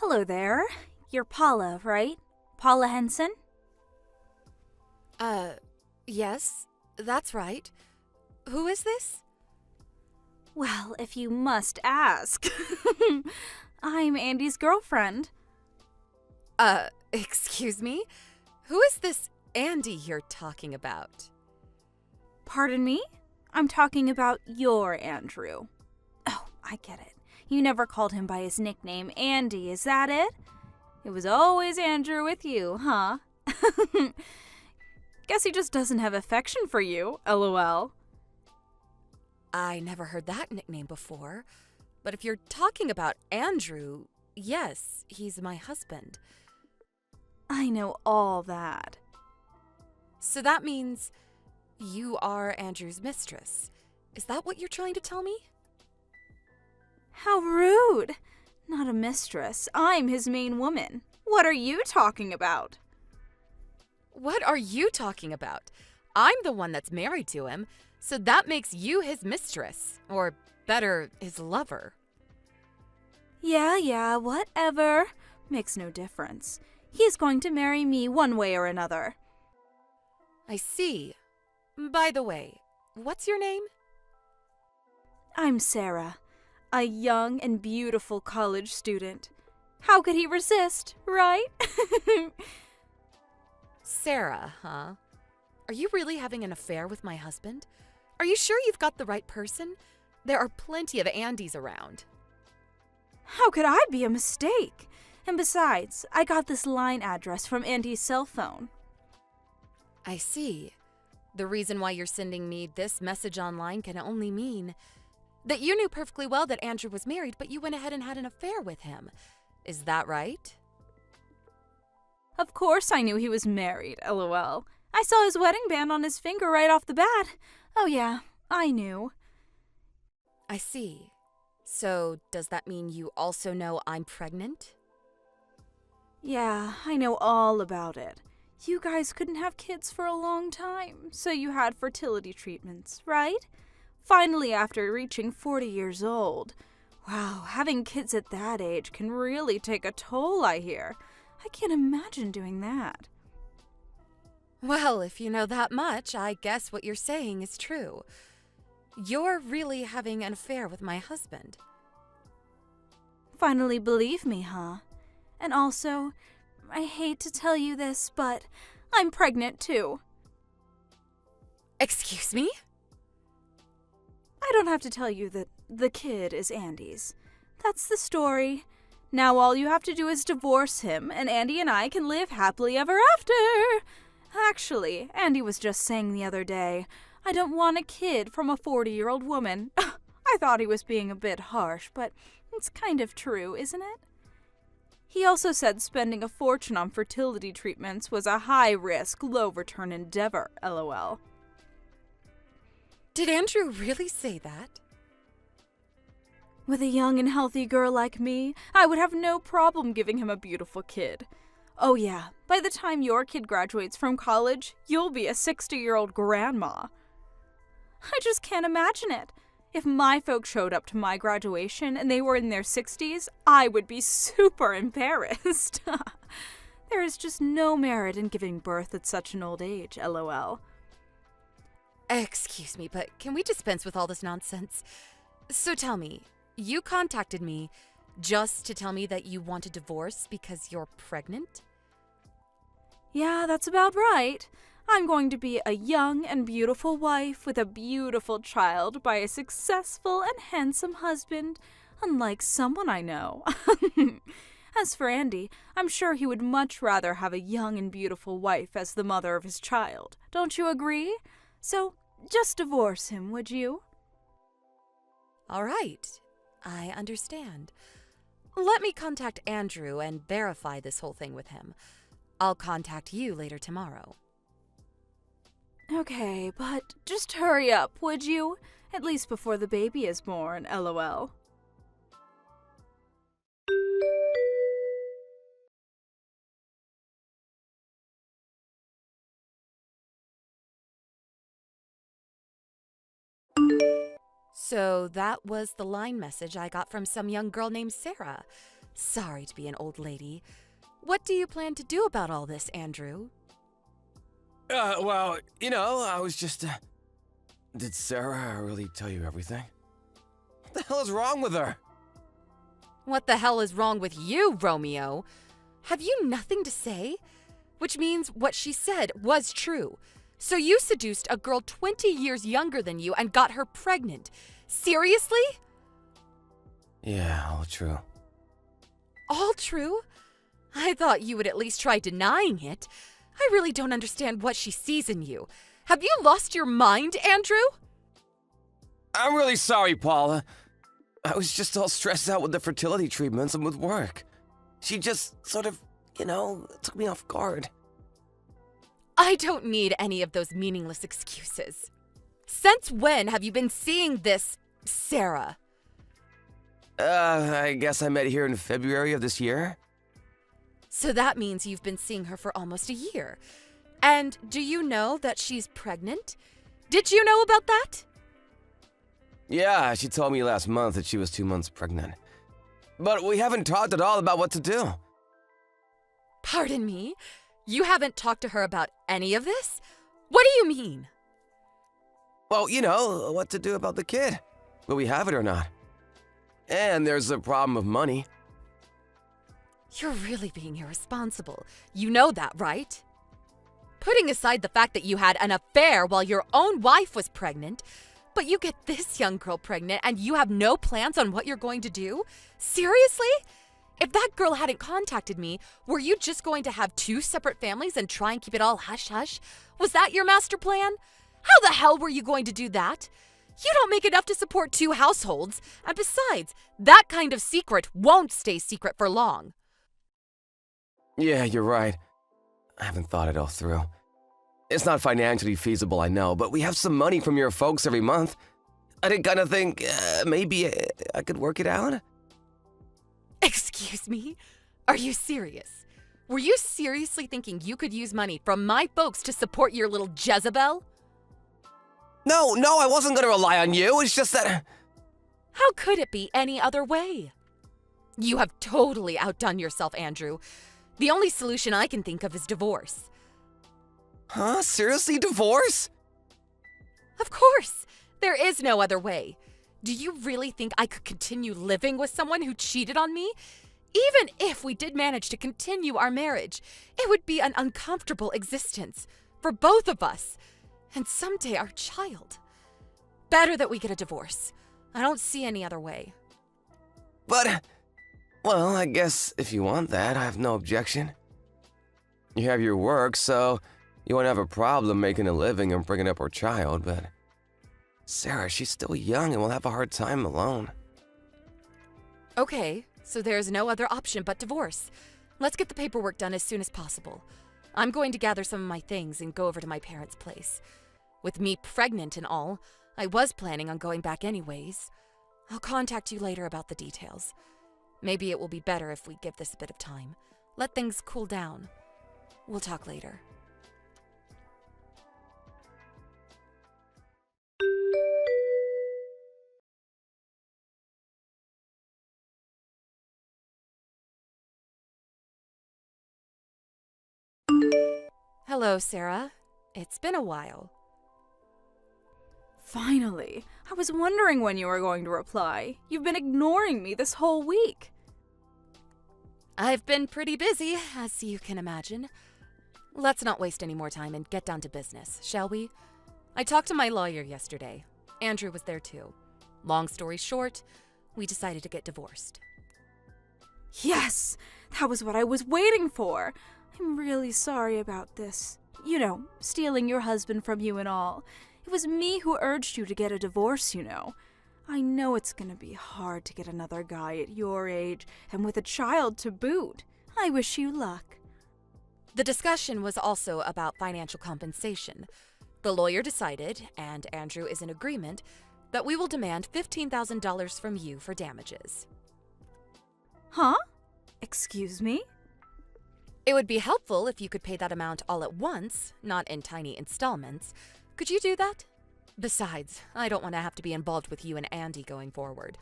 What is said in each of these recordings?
Hello there. You're Paula, right? Paula Henson? Yes, that's right. Who is this? Well, if you must ask. I'm Andy's girlfriend. Excuse me? Who is this Andy you're talking about? Pardon me? I'm talking about your Andrew. Oh, I get it. You never called him by his nickname, Andy, is that it? It was always Andrew with you, huh? Guess he just doesn't have affection for you, lol. I never heard that nickname before, but if you're talking about Andrew, yes, he's my husband. I know all that. So that means you are Andrew's mistress. Is that what you're trying to tell me? How rude! Not a mistress. I'm his main woman. What are you talking about? What are you talking about? I'm the one that's married to him, so that makes you his mistress, or better, his lover. Yeah, whatever. Makes no difference. He's going to marry me one way or another. I see. By the way, what's your name? I'm Sarah, a young and beautiful college student. How could he resist, right? Sarah, huh? Are you really having an affair with my husband? Are you sure you've got the right person? There are plenty of Andys around. How could I be a mistake? And besides, I got this line address from Andy's cell phone. I see. The reason why you're sending me this message online can only mean that you knew perfectly well that Andrew was married, but you went ahead and had an affair with him. Is that right? Of course I knew he was married, lol. I saw his wedding band on his finger right off the bat. Oh yeah, I knew. I see. So, does that mean you also know I'm pregnant? Yeah, I know all about it. You guys couldn't have kids for a long time, so you had fertility treatments, right? Finally, after reaching 40 years old. Wow, having kids at that age can really take a toll, I hear. I can't imagine doing that. Well, if you know that much, I guess what you're saying is true. You're really having an affair with my husband. Finally believe me, huh? And also, I hate to tell you this, but I'm pregnant too. Excuse me? I don't have to tell you that the kid is Andy's. That's the story. Now all you have to do is divorce him, and Andy and I can live happily ever after. Actually, Andy was just saying the other day, I don't want a kid from a 40-year-old woman. I thought he was being a bit harsh, but it's kind of true, isn't it? He also said spending a fortune on fertility treatments was a high-risk, low-return endeavor, lol. Did Andrew really say that? With a young and healthy girl like me, I would have no problem giving him a beautiful kid. Oh yeah, by the time your kid graduates from college, you'll be a 60-year-old grandma. I just can't imagine it. If my folks showed up to my graduation and they were in their 60s, I would be super embarrassed. There is just no merit in giving birth at such an old age, lol. Excuse me, but can we dispense with all this nonsense? So tell me, you contacted me just to tell me that you want a divorce because you're pregnant? Yeah, that's about right. I'm going to be a young and beautiful wife with a beautiful child by a successful and handsome husband, unlike someone I know. As for Andy, I'm sure he would much rather have a young and beautiful wife as the mother of his child. Don't you agree? So, just divorce him, would you? All right, I understand. Let me contact Andrew and verify this whole thing with him. I'll contact you later tomorrow. Okay, but just hurry up, would you? At least before the baby is born, lol. So that was the line message I got from some young girl named Sarah. Sorry to be an old lady. What do you plan to do about all this, Andrew? Well, I was just, Did Sarah really tell you everything? What the hell is wrong with her? What the hell is wrong with you, Romeo? Have you nothing to say? Which means what she said was true. So you seduced a girl 20 years younger than you and got her pregnant. Seriously? Yeah, all true. All true? I thought you would at least try denying it. I really don't understand what she sees in you. Have you lost your mind, Andrew? I'm really sorry, Paula. I was just all stressed out with the fertility treatments and with work. She just sort of, took me off guard. I don't need any of those meaningless excuses. Since when have you been seeing this, Sarah? I guess I met here in February of this year. So that means you've been seeing her for almost a year. And do you know that she's pregnant? Did you know about that? Yeah, she told me last month that she was 2 months pregnant. But we haven't talked at all about what to do. Pardon me? You haven't talked to her about any of this? What do you mean? Well, what to do about the kid. Will we have it or not? And there's the problem of money. You're really being irresponsible. You know that, right? Putting aside the fact that you had an affair while your own wife was pregnant, but you get this young girl pregnant and you have no plans on what you're going to do? Seriously? If that girl hadn't contacted me, were you just going to have 2 separate families and try and keep it all hush-hush? Was that your master plan? How the hell were you going to do that? You don't make enough to support 2 households. And besides, that kind of secret won't stay secret for long. Yeah, you're right. I haven't thought it all through. It's not financially feasible, I know, but we have some money from your folks every month. I did kind of think maybe I could work it out. Excuse me? Are you serious? Were you seriously thinking you could use money from my folks to support your little Jezebel? No, I wasn't going to rely on you. It's just that... How could it be any other way? You have totally outdone yourself, Andrew. The only solution I can think of is divorce. Huh? Seriously? Divorce? Of course! There is no other way. Do you really think I could continue living with someone who cheated on me? Even if we did manage to continue our marriage, it would be an uncomfortable existence for both of us. And someday our child. Better that we get a divorce. I don't see any other way. But, well, I guess if you want that, I have no objection. You have your work, so you won't have a problem making a living and bringing up our child, but Sarah, she's still young and will have a hard time alone. Okay, so there's no other option but divorce. Let's get the paperwork done as soon as possible. I'm going to gather some of my things and go over to my parents' place. With me pregnant and all, I was planning on going back anyways. I'll contact you later about the details. Maybe it will be better if we give this a bit of time. Let things cool down. We'll talk later. Hello, Sarah. It's been a while. Finally. I was wondering when you were going to reply. You've been ignoring me this whole week. I've been pretty busy, as you can imagine. Let's not waste any more time and get down to business, shall we? I talked to my lawyer yesterday. Andrew was there too. Long story short, we decided to get divorced. Yes! That was what I was waiting for. I'm really sorry about this. Stealing your husband from you and all. It was me who urged you to get a divorce, I know it's gonna be hard to get another guy at your age and with a child to boot. I wish you luck. The discussion was also about financial compensation. The lawyer decided, and Andrew is in agreement, that we will demand $15,000 from you for damages. Huh? Excuse me? It would be helpful if you could pay that amount all at once, not in tiny installments. Could you do that? Besides, I don't want to have to be involved with you and Andy going forward.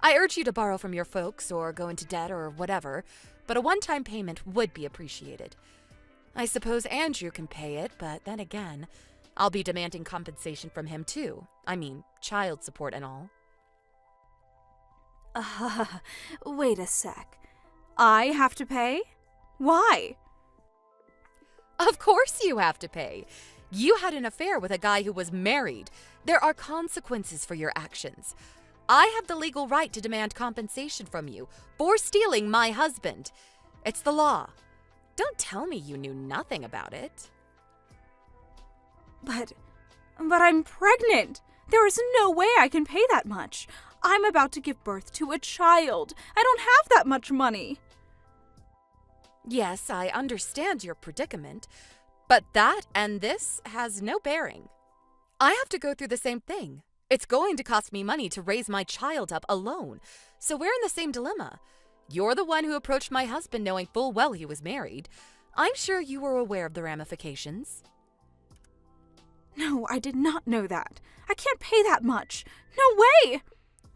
I urge you to borrow from your folks or go into debt or whatever, but a one-time payment would be appreciated. I suppose Andrew can pay it, but then again, I'll be demanding compensation from him too. I mean, child support and all. Wait a sec. I have to pay? Why? Of course you have to pay. You had an affair with a guy who was married. There are consequences for your actions. I have the legal right to demand compensation from you for stealing my husband. It's the law. Don't tell me you knew nothing about it. But I'm pregnant. There is no way I can pay that much. I'm about to give birth to a child. I don't have that much money. Yes, I understand your predicament, but that and this has no bearing. I have to go through the same thing. It's going to cost me money to raise my child up alone, so we're in the same dilemma. You're the one who approached my husband knowing full well he was married. I'm sure you were aware of the ramifications. No, I did not know that. I can't pay that much. No way!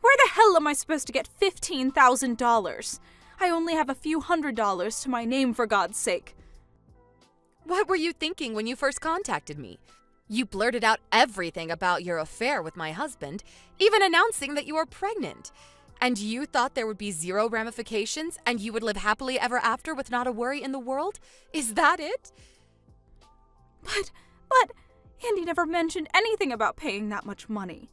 Where the hell am I supposed to get $15,000? I only have a few $100s to my name, for God's sake. What were you thinking when you first contacted me? You blurted out everything about your affair with my husband, even announcing that you were pregnant. And you thought there would be zero ramifications and you would live happily ever after with not a worry in the world? Is that it? But, Andy never mentioned anything about paying that much money.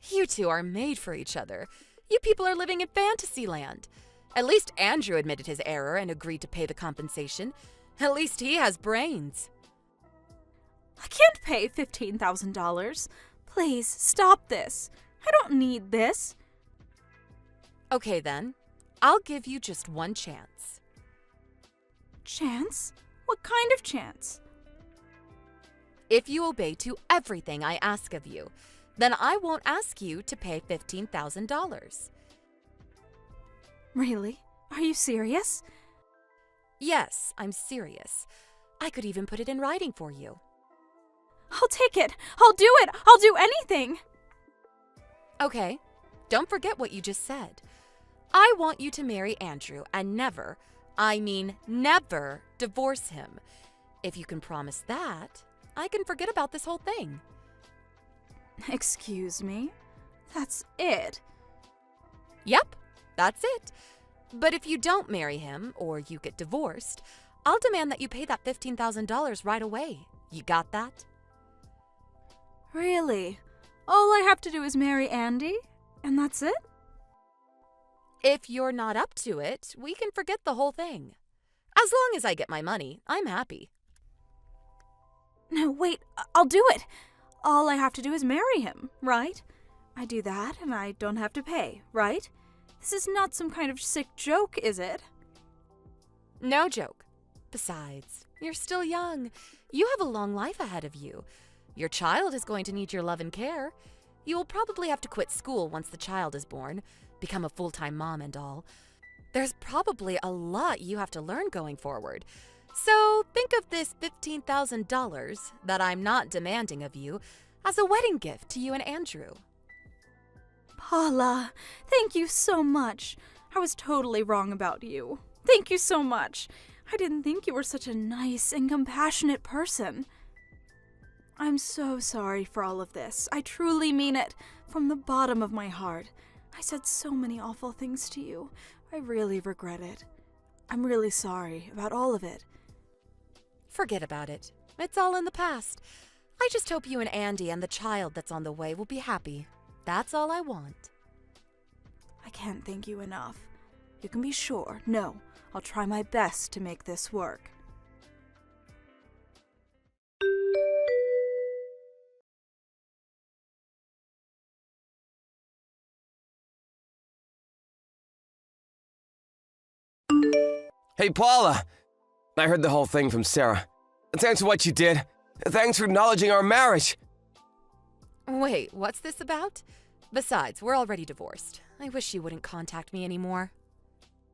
You two are made for each other. You people are living in fantasy land. At least Andrew admitted his error and agreed to pay the compensation. At least he has brains. I can't pay $15,000. Please, stop this. I don't need this. Okay then, I'll give you just one chance. Chance? What kind of chance? If you obey to everything I ask of you, then I won't ask you to pay $15,000. Really? Are you serious? Yes, I'm serious. I could even put it in writing for you. I'll take it. I'll do it. I'll do anything. Okay, don't forget what you just said. I want you to marry Andrew and never, I mean never, divorce him. If you can promise that, I can forget about this whole thing. Excuse me? That's it? Yep, that's it. But if you don't marry him or you get divorced, I'll demand that you pay that $15,000 right away. You got that? Really? All I have to do is marry Andy? And that's it? If you're not up to it, we can forget the whole thing. As long as I get my money, I'm happy. No, wait, I'll do it. All I have to do is marry him, right? I do that and I don't have to pay, right? This is not some kind of sick joke, is it? No joke. Besides, you're still young. You have a long life ahead of you. Your child is going to need your love and care. You will probably have to quit school once the child is born, become a full-time mom and all. There's probably a lot you have to learn going forward. So think of this $15,000 that I'm not demanding of you as a wedding gift to you and Andrew. Paula, thank you so much. I was totally wrong about you. Thank you so much. I didn't think you were such a nice and compassionate person. I'm so sorry for all of this. I truly mean it, from the bottom of my heart. I said so many awful things to you. I really regret it. I'm really sorry about all of it. Forget about it. It's all in the past. I just hope you and Andy and the child that's on the way will be happy. That's all I want. I can't thank you enough. You can be sure. No, I'll try my best to make this work. Hey, Paula! I heard the whole thing from Sarah. Thanks for what you did. Thanks for acknowledging our marriage. Wait, what's this about? Besides, we're already divorced. I wish you wouldn't contact me anymore.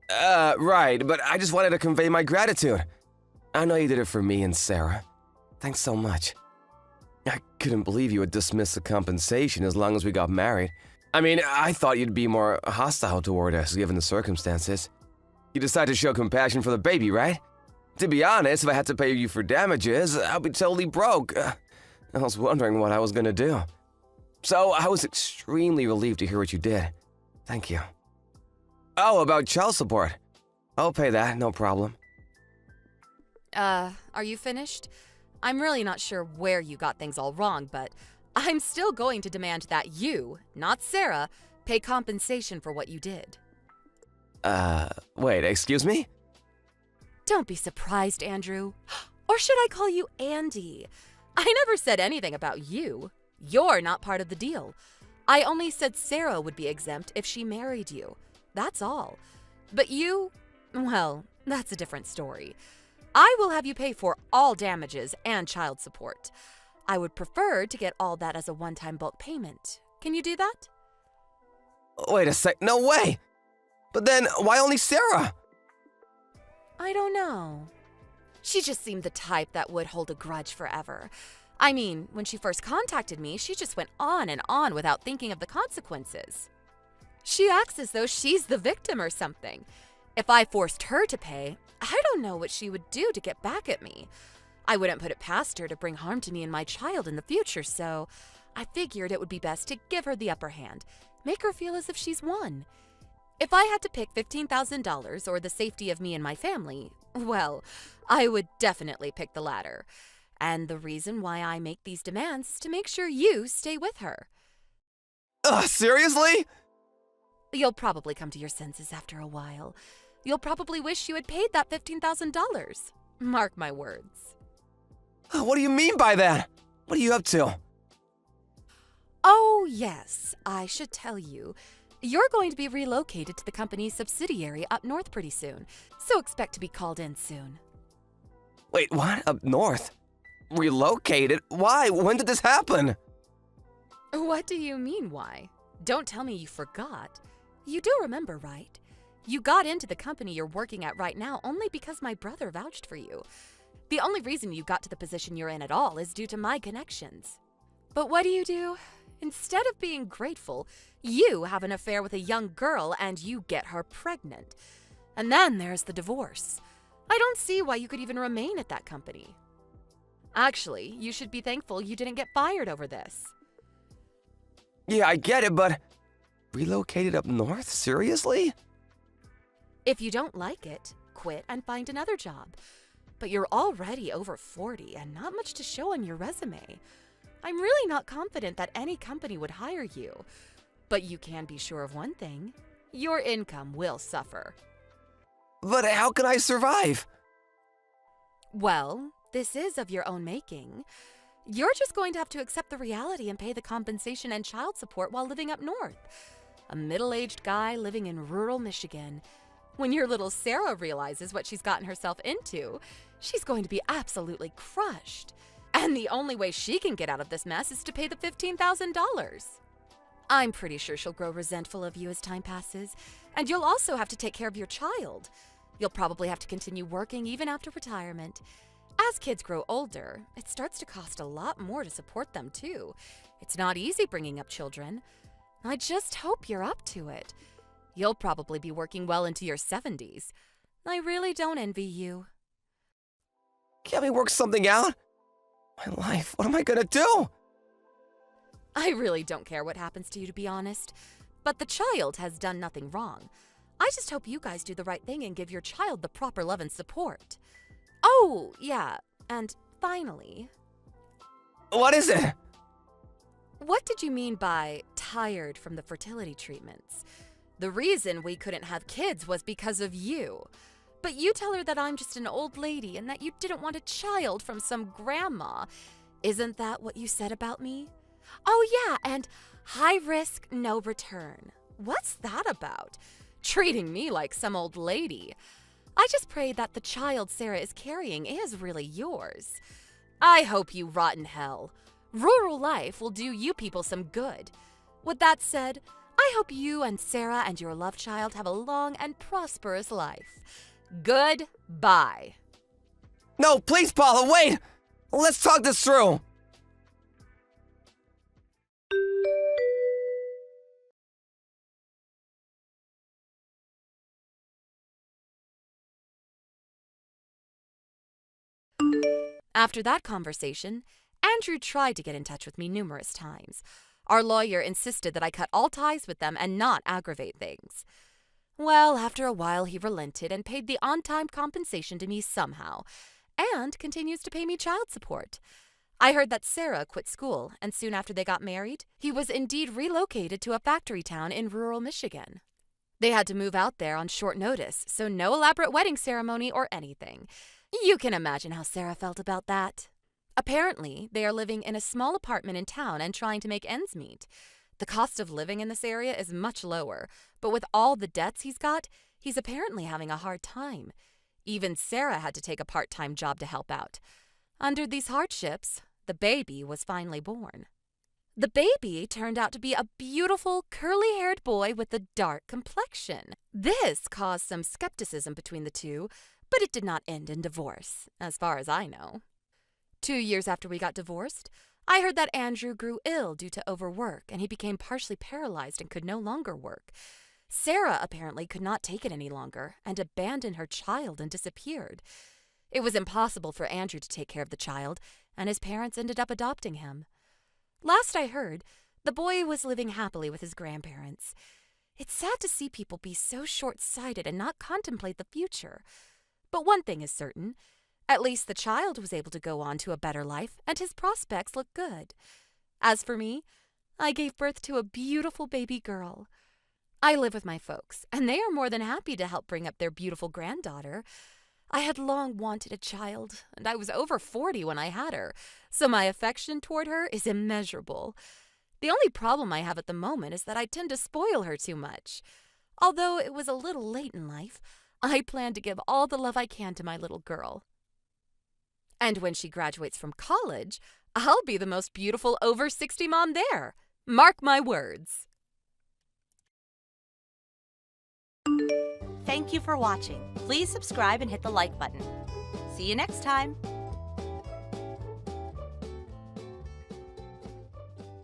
Right, but I just wanted to convey my gratitude. I know you did it for me and Sarah. Thanks so much. I couldn't believe you would dismiss the compensation as long as we got married. I mean, I thought you'd be more hostile toward us given the circumstances. You decided to show compassion for the baby, right? To be honest, if I had to pay you for damages, I'd be totally broke. I was wondering what I was gonna do. So I was extremely relieved to hear what you did. Thank you. Oh, about child support. I'll pay that, no problem. Are you finished? I'm really not sure where you got things all wrong, but I'm still going to demand that you, not Sarah, pay compensation for what you did. Wait, excuse me? Don't be surprised, Andrew. Or should I call you Andy? I never said anything about you. You're not part of the deal. I only said Sarah would be exempt if she married you. That's all. But you, well, that's a different story. I will have you pay for all damages and child support. I would prefer to get all that as a one-time bulk payment. Can you do that? Wait a sec, no way! But then, why only Sarah? I don't know. She just seemed the type that would hold a grudge forever. I mean, when she first contacted me, she just went on and on without thinking of the consequences. She acts as though she's the victim or something. If I forced her to pay, I don't know what she would do to get back at me. I wouldn't put it past her to bring harm to me and my child in the future, so I figured it would be best to give her the upper hand, make her feel as if she's won. If I had to pick $15,000 or the safety of me and my family, well, I would definitely pick the latter. And the reason why I make these demands is to make sure you stay with her. Seriously? You'll probably come to your senses after a while. You'll probably wish you had paid that $15,000. Mark my words. What do you mean by that? What are you up to? Oh, yes, I should tell you. You're going to be relocated to the company's subsidiary up north pretty soon, so expect to be called in soon. Wait, what? Up north? Relocated? Why? When did this happen? What do you mean, why? Don't tell me you forgot. You do remember, right? You got into the company you're working at right now only because my brother vouched for you. The only reason you got to the position you're in at all is due to my connections. But what do? Instead of being grateful, you have an affair with a young girl and you get her pregnant. And then there's the divorce. I don't see why you could even remain at that company. Actually, you should be thankful you didn't get fired over this. Yeah, I get it, but relocated up north? Seriously? If you don't like it, quit and find another job. But you're already over 40 and not much to show on your resume. I'm really not confident that any company would hire you. But you can be sure of one thing. Your income will suffer. But how can I survive? Well, this is of your own making. You're just going to have to accept the reality and pay the compensation and child support while living up north. A middle-aged guy living in rural Michigan. When your little Sarah realizes what she's gotten herself into, she's going to be absolutely crushed. And the only way she can get out of this mess is to pay the $15,000. I'm pretty sure she'll grow resentful of you as time passes, and you'll also have to take care of your child. You'll probably have to continue working even after retirement. As kids grow older, it starts to cost a lot more to support them, too. It's not easy bringing up children. I just hope you're up to it. You'll probably be working well into your 70s. I really don't envy you. Can't we work something out? My life, what am I gonna do? I really don't care what happens to you, to be honest. But the child has done nothing wrong. I just hope you guys do the right thing and give your child the proper love and support. Oh, yeah, and finally... What is it? What did you mean by tired from the fertility treatments? The reason we couldn't have kids was because of you. But you tell her that I'm just an old lady and that you didn't want a child from some grandma. Isn't that what you said about me? Oh yeah, and high risk, no return. What's that about? Treating me like some old lady. I just pray that the child Sarah is carrying is really yours. I hope you rot in hell. Rural life will do you people some good. With that said, I hope you and Sarah and your love child have a long and prosperous life. Goodbye. No, please, Paula, wait! Let's talk this through. After that conversation, Andrew tried to get in touch with me numerous times. Our lawyer insisted that I cut all ties with them and not aggravate things. Well, after a while, he relented and paid the on-time compensation to me somehow, and continues to pay me child support. I heard that Sarah quit school, and soon after they got married, he was indeed relocated to a factory town in rural Michigan. They had to move out there on short notice, so no elaborate wedding ceremony or anything. You can imagine how Sarah felt about that. Apparently, they are living in a small apartment in town and trying to make ends meet. The cost of living in this area is much lower, but with all the debts he's got, he's apparently having a hard time. Even Sarah had to take a part-time job to help out. Under these hardships, the baby was finally born. The baby turned out to be a beautiful, curly-haired boy with a dark complexion. This caused some skepticism between the two, but it did not end in divorce, as far as I know. 2 years after we got divorced, I heard that Andrew grew ill due to overwork, and he became partially paralyzed and could no longer work. Sarah apparently could not take it any longer and abandoned her child and disappeared. It was impossible for Andrew to take care of the child, and his parents ended up adopting him. Last I heard, the boy was living happily with his grandparents. It's sad to see people be so short-sighted and not contemplate the future. But one thing is certain. At least the child was able to go on to a better life, and his prospects look good. As for me, I gave birth to a beautiful baby girl. I live with my folks, and they are more than happy to help bring up their beautiful granddaughter. I had long wanted a child, and I was over 40 when I had her, so my affection toward her is immeasurable. The only problem I have at the moment is that I tend to spoil her too much. Although it was a little late in life, I plan to give all the love I can to my little girl. And when she graduates from college, I'll be the most beautiful over 60 mom there. Mark my words. Thank you for watching. Please subscribe and hit the like button. See you next time.